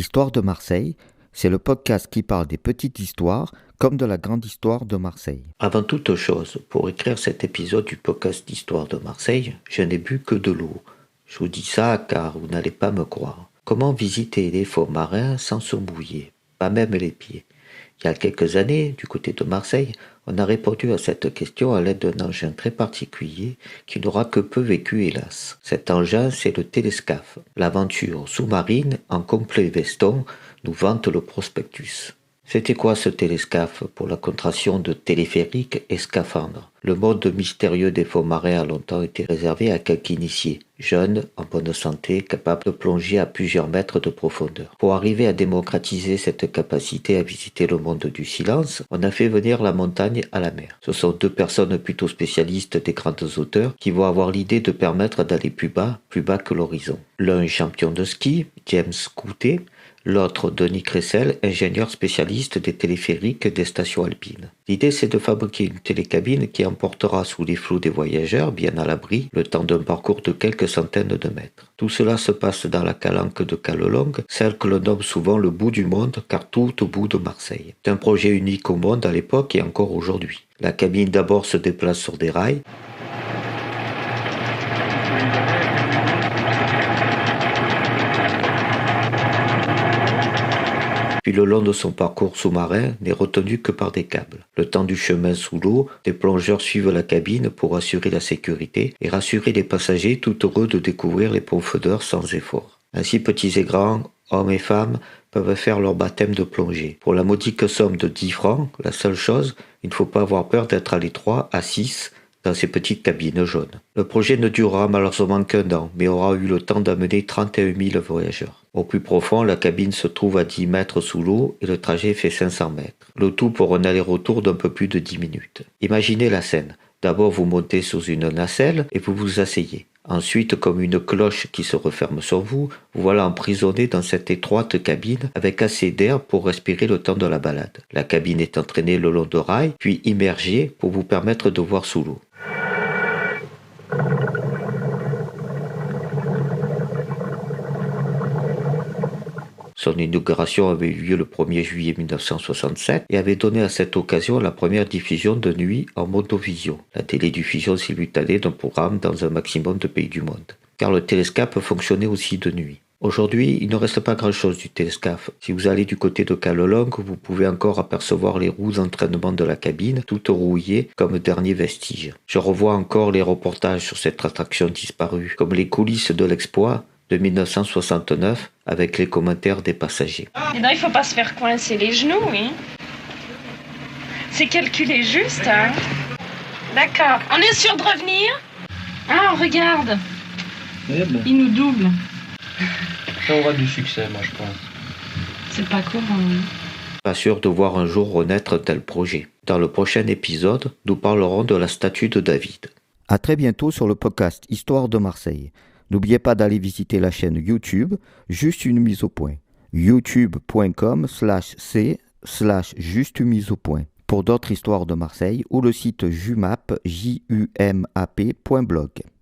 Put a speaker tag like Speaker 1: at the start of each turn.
Speaker 1: Histoire de Marseille, c'est le podcast qui parle des petites histoires comme de la grande histoire de Marseille.
Speaker 2: Avant toute chose, pour écrire cet épisode du podcast d'Histoire de Marseille, je n'ai bu que de l'eau. Je vous dis ça car vous n'allez pas me croire. Comment visiter les fonds marins sans se mouiller, pas même les pieds? Il y a quelques années, du côté de Marseille, on a répondu à cette question à l'aide d'un engin très particulier qui n'aura que peu vécu hélas. Cet engin, c'est le télescaf. L'aventure sous-marine en complet veston nous vante le prospectus. C'était quoi ce télescaf? Pour la contraction de téléphérique et scaphandre. Le monde mystérieux des fonds marins a longtemps été réservé à quelques initiés, jeunes, en bonne santé, capables de plonger à plusieurs mètres de profondeur. Pour arriver à démocratiser cette capacité à visiter le monde du silence, on a fait venir la montagne à la mer. Ce sont deux personnes plutôt spécialistes des grandes hauteurs qui vont avoir l'idée de permettre d'aller plus bas que l'horizon. L'un est champion de ski, James Coutet, l'autre, Denis Cressel, ingénieur spécialiste des téléphériques des stations alpines. L'idée, c'est de fabriquer une télécabine qui emportera sous les flots des voyageurs, bien à l'abri, le temps d'un parcours de quelques centaines de mètres. Tout cela se passe dans la calanque de Callelongue, celle que l'on nomme souvent le bout du monde, car tout au bout de Marseille. C'est un projet unique au monde à l'époque et encore aujourd'hui. La cabine d'abord se déplace sur des rails, puis le long de son parcours sous-marin n'est retenu que par des câbles. Le temps du chemin sous l'eau, des plongeurs suivent la cabine pour assurer la sécurité et rassurer les passagers tout heureux de découvrir les profondeurs sans effort. Ainsi, petits et grands, hommes et femmes, peuvent faire leur baptême de plongée. Pour la modique somme de 10 francs, la seule chose, il ne faut pas avoir peur d'être à l'étroit, à 6, dans ces petites cabines jaunes. Le projet ne durera malheureusement qu'un an, mais aura eu le temps d'amener 31 000 voyageurs. Au plus profond, la cabine se trouve à 10 mètres sous l'eau et le trajet fait 500 mètres. Le tout pour un aller-retour d'un peu plus de 10 minutes. Imaginez la scène. D'abord, vous montez sous une nacelle et vous vous asseyez. Ensuite, comme une cloche qui se referme sur vous, vous voilà emprisonné dans cette étroite cabine avec assez d'air pour respirer le temps de la balade. La cabine est entraînée le long de rails, puis immergée pour vous permettre de voir sous l'eau. Son inauguration avait eu lieu le 1er juillet 1967 et avait donné à cette occasion la première diffusion de nuit en monovision, la télédiffusion simultanée d'un programme dans un maximum de pays du monde. Car le télescape fonctionnait aussi de nuit. Aujourd'hui, il ne reste pas grand-chose du télescape. Si vous allez du côté de Callelongue, vous pouvez encore apercevoir les roues d'entraînement de la cabine, toutes rouillées comme dernier vestige. Je revois encore les reportages sur cette attraction disparue, comme les coulisses de l'exploit de 1969 avec les commentaires des passagers.
Speaker 3: Et non, il faut pas se faire coincer les genoux, oui. C'est calculé juste, hein. D'accord. On est sûr de revenir? Ah, regarde.
Speaker 4: Eh ben,
Speaker 3: Il nous double.
Speaker 4: ça aura du succès, moi, je pense.
Speaker 3: C'est pas courant, hein.
Speaker 2: Pas sûr de voir un jour renaître un tel projet. Dans le prochain épisode, nous parlerons de la statue de David.
Speaker 1: À très bientôt sur le podcast Histoire de Marseille. N'oubliez pas d'aller visiter la chaîne YouTube, juste une mise au point. youtube.com/c/juste une mise au point. Pour d'autres histoires de Marseille ou le site jumap.blog.